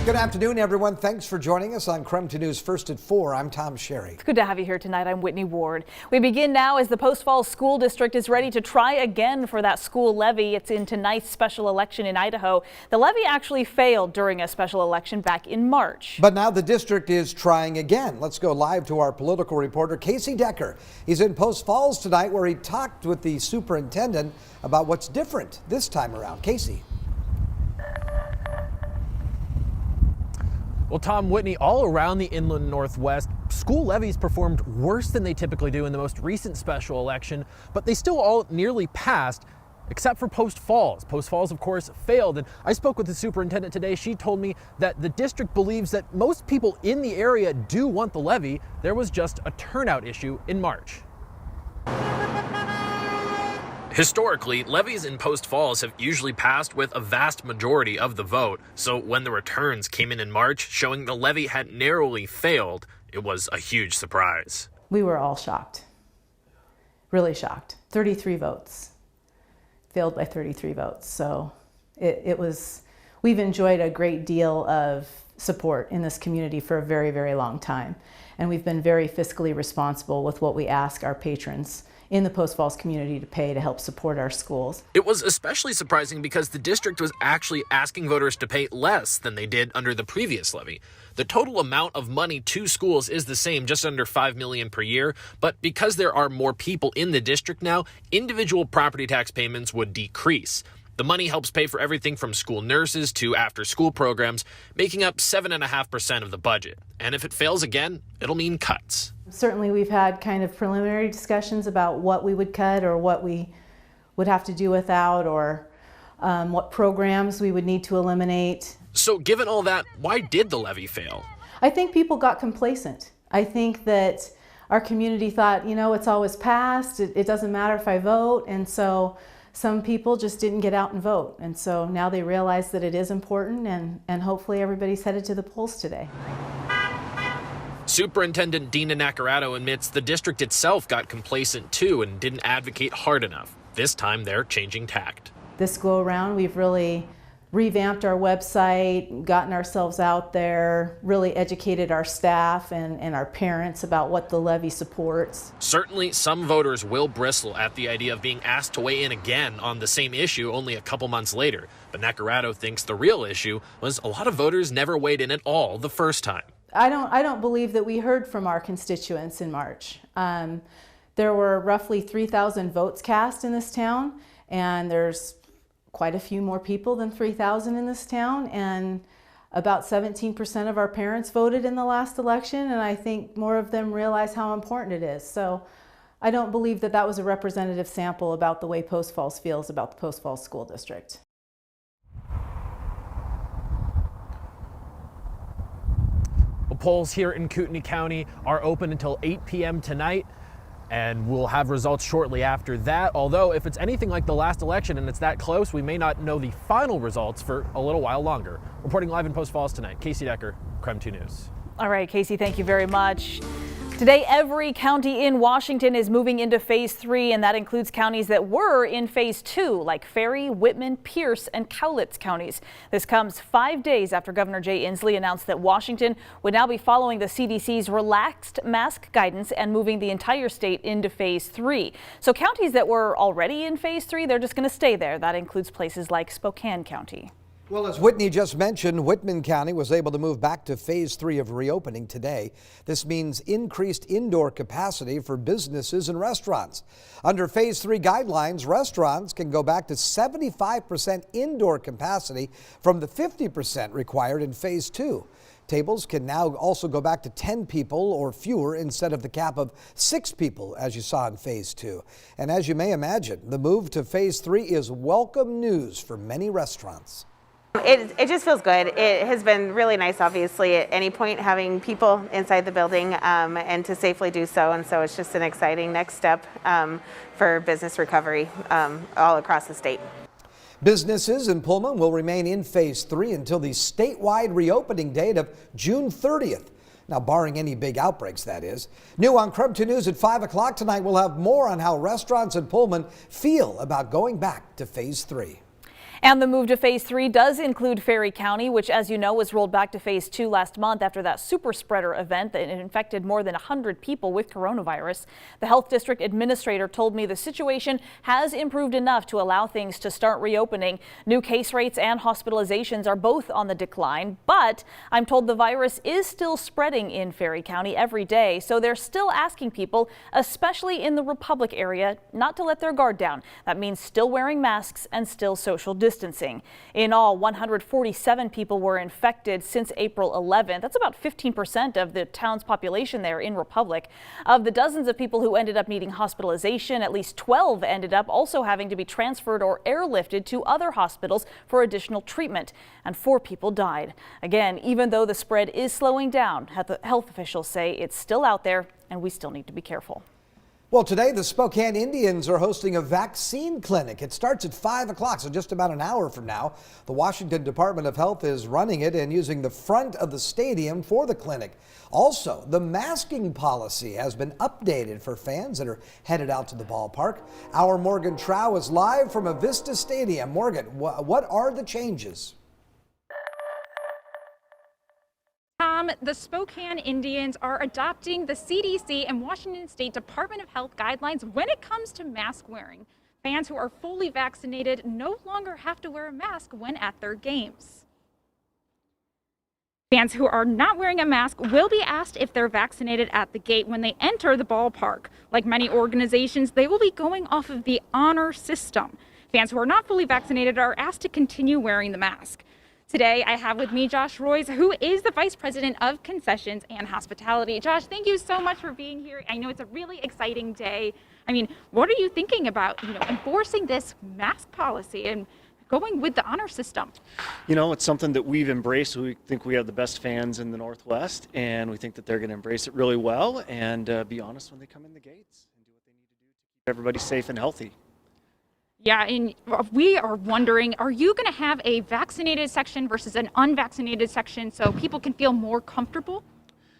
Good afternoon, everyone. Thanks for joining us on KREM 2 News First at 4. I'm Tom Sherry. It's good to have you here tonight. I'm Whitney Ward. We begin now as the Post Falls School District is ready to try again for that school levy. It's in tonight's special election in Idaho. The levy actually failed during a special election back in March. But now the district is trying again. Let's go live to our political reporter, Casey Decker. He's in Post Falls tonight where he talked with the superintendent about what's different this time around. Casey. Well, Tom, Whitney, all around the inland Northwest, school levies performed worse than they typically do in the most recent special election, but they still all nearly passed, except for Post Falls. Post Falls, of course, failed, and I spoke with the superintendent today. She told me that the district believes that most people in the area do want the levy. There was just a turnout issue in March. Historically, levies in Post Falls have usually passed with a vast majority of the vote, so when the returns came in March showing the levy had narrowly failed, it was a huge surprise. We were all shocked, really shocked. 33 votes, failed by 33 votes. So we've enjoyed a great deal of support in this community for a very, very long time. And we've been very fiscally responsible with what we ask our patrons in the Post Falls community to pay to help support our schools. It was especially surprising because the district was actually asking voters to pay less than they did under the previous levy. The total amount of money to schools is the same, just under $5 million per year, but because there are more people in the district now, individual property tax payments would decrease. The money helps pay for everything from school nurses to after-school programs, making up 7.5% of the budget. And if it fails again, it'll mean cuts. Certainly we've had kind of preliminary discussions about what we would cut or what we would have to do without, or what programs we would need to eliminate. So given all that, why did the levy fail? I think people got complacent. I think that our community thought, you know, it's always passed, it doesn't matter if I vote, and so some people just didn't get out and vote. And so now they realize that it is important, and hopefully everybody's headed to the polls today. Superintendent Dina Nacarado admits the district itself got complacent too and didn't advocate hard enough. This time they're changing tact. This go around, we've really revamped our website, gotten ourselves out there, really educated our staff and our parents about what the levy supports. Certainly some voters will bristle at the idea of being asked to weigh in again on the same issue only a couple months later. But Nacarado thinks the real issue was a lot of voters never weighed in at all the first time. I don't believe that we heard from our constituents in March. There were roughly 3,000 votes cast in this town, and there's quite a few more people than 3,000 in this town, and about 17% of our parents voted in the last election, and I think more of them realize how important it is. So I don't believe that that was a representative sample about the way Post Falls feels about the Post Falls School District. Well, polls here in Kootenai County are open until 8 p.m. tonight. And we'll have results shortly after that. Although if it's anything like the last election and it's that close, we may not know the final results for a little while longer. Reporting live in Post Falls tonight, Casey Decker, KREM 2 News. All right, Casey, thank you very much. Today, every county in Washington is moving into Phase 3, and that includes counties that were in Phase 2, like Ferry, Whitman, Pierce, and Cowlitz counties. This comes 5 days after Governor Jay Inslee announced that Washington would now be following the CDC's relaxed mask guidance and moving the entire state into Phase 3. So counties that were already in Phase 3, they're just going to stay there. That includes places like Spokane County. Well, as Whitney just mentioned, Whitman County was able to move back to Phase 3 of reopening today. This means increased indoor capacity for businesses and restaurants. Under Phase 3 guidelines, restaurants can go back to 75% indoor capacity from the 50% required in Phase 2. Tables can now also go back to 10 people or fewer instead of the cap of 6 people, as you saw in Phase 2. And as you may imagine, the move to Phase 3 is welcome news for many restaurants. It just feels good. It has been really nice, obviously, at any point having people inside the building and to safely do so. And so it's just an exciting next step for business recovery all across the state. Businesses in Pullman will remain in Phase 3 until the statewide reopening date of June 30th. Now, barring any big outbreaks, that is. New on KREM 2 News at 5 o'clock tonight, we'll have more on how restaurants in Pullman feel about going back to Phase 3. And the move to phase 3 does include Ferry County, which, as you know, was rolled back to phase 2 last month after that super spreader event that infected more than 100 people with coronavirus. The health district administrator told me the situation has improved enough to allow things to start reopening. New case rates and hospitalizations are both on the decline, but I'm told the virus is still spreading in Ferry County every day, so they're still asking people, especially in the Republic area, not to let their guard down. That means still wearing masks and still social distancing. In all, 147 people were infected since April 11th. That's about 15% of the town's population there in Republic. Of the dozens of people who ended up needing hospitalization, at least 12 ended up also having to be transferred or airlifted to other hospitals for additional treatment, and 4 people died. Again, even though the spread is slowing down, health officials say it's still out there and we still need to be careful. Well, today the Spokane Indians are hosting a vaccine clinic. It starts at 5 o'clock, so just about an hour from now. The Washington Department of Health is running it and using the front of the stadium for the clinic. Also, the masking policy has been updated for fans that are headed out to the ballpark. Our Morgan Trow is live from Avista Stadium. Morgan, what are the changes? The Spokane Indians are adopting the CDC and Washington State Department of Health guidelines when it comes to mask wearing. Fans who are fully vaccinated no longer have to wear a mask when at their games. Fans who are not wearing a mask will be asked if they're vaccinated at the gate when they enter the ballpark. Like many organizations, they will be going off of the honor system. Fans who are not fully vaccinated are asked to continue wearing the mask. Today, I have with me Josh Royce, who is the Vice President of Concessions and Hospitality. Josh, thank you so much for being here. I know it's a really exciting day. I mean, what are you thinking about, enforcing this mask policy and going with the honor system? It's something that we've embraced. We think we have the best fans in the Northwest, and we think that they're going to embrace it really well and be honest when they come in the gates and do what they need to do to keep everybody safe and healthy. Yeah, and we are wondering, are you going to have a vaccinated section versus an unvaccinated section so people can feel more comfortable?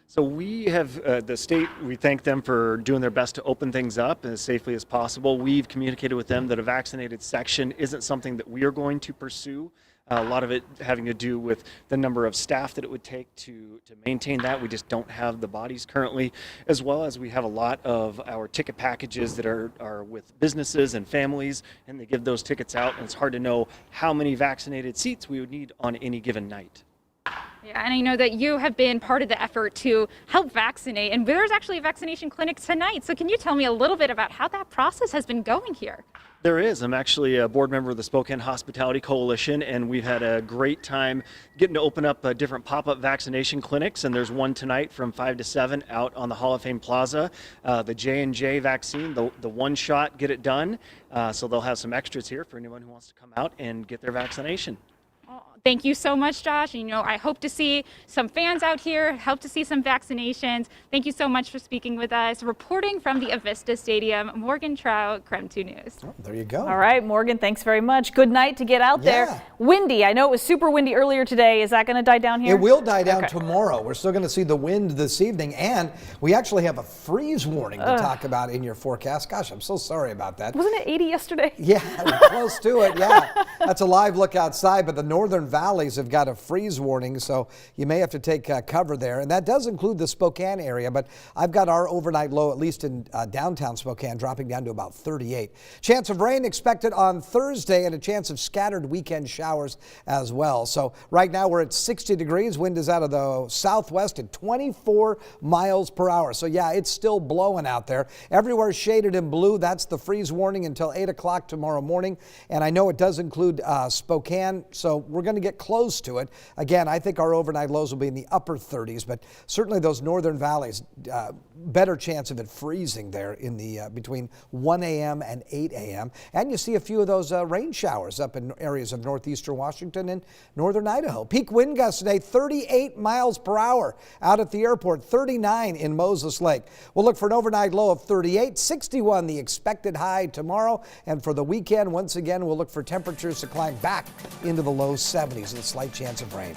So we have the state, we thank them for doing their best to open things up as safely as possible. We've communicated with them that a vaccinated section isn't something that we are going to pursue. A lot of it having to do with the number of staff that it would take to maintain that. We just don't have the bodies currently, as well as we have a lot of our ticket packages that are with businesses and families, and they give those tickets out, and it's hard to know how many vaccinated seats we would need on any given night. Yeah, and I know that you have been part of the effort to help vaccinate, and there's actually a vaccination clinic tonight. So can you tell me a little bit about how that process has been going here? There is. I'm actually a board member of the Spokane Hospitality Coalition, and we've had a great time getting to open up different pop-up vaccination clinics, and there's one tonight from 5 to 7 out on the Hall of Fame Plaza. The J&J vaccine, the one-shot, get it done. So they'll have some extras here for anyone who wants to come out and get their vaccination. Thank you so much, Josh. I hope to see some fans out here, hope to see some vaccinations. Thank you so much for speaking with us. Reporting from the Avista Stadium, Morgan Trow, KREM 2 News. Oh, there you go. All right, Morgan, thanks very much. Good night to get out there. Windy. I know it was super windy earlier today. Is that going to die down here? It will die down tomorrow. We're still going to see the wind this evening, and we actually have a freeze warning to talk about in your forecast. Gosh, I'm so sorry about that. Wasn't it 80 yesterday? Yeah, we're close to it, yeah. That's a live look outside, but the northern valleys have got a freeze warning, so you may have to take cover there. And that does include the Spokane area, but I've got our overnight low, at least in downtown Spokane, dropping down to about 38. Chance of rain expected on Thursday and a chance of scattered weekend showers as well. So right now we're at 60 degrees. Wind is out of the southwest at 24 miles per hour. So yeah, it's still blowing out there. Everywhere shaded in blue. That's the freeze warning until 8 o'clock tomorrow morning. And I know it does include Spokane, so we're going to get close to it. Again, I think our overnight lows will be in the upper 30s, but certainly those northern valleys, better chance of it freezing there in the between 1 a.m. and 8 a.m. And you see a few of those rain showers up in areas of northeastern Washington and northern Idaho. Peak wind gusts today, 38 miles per hour out at the airport, 39 in Moses Lake. We'll look for an overnight low of 38, 61 the expected high tomorrow. And for the weekend, once again, we'll look for temperatures to climb back into the low 70s. Slight chance of rain.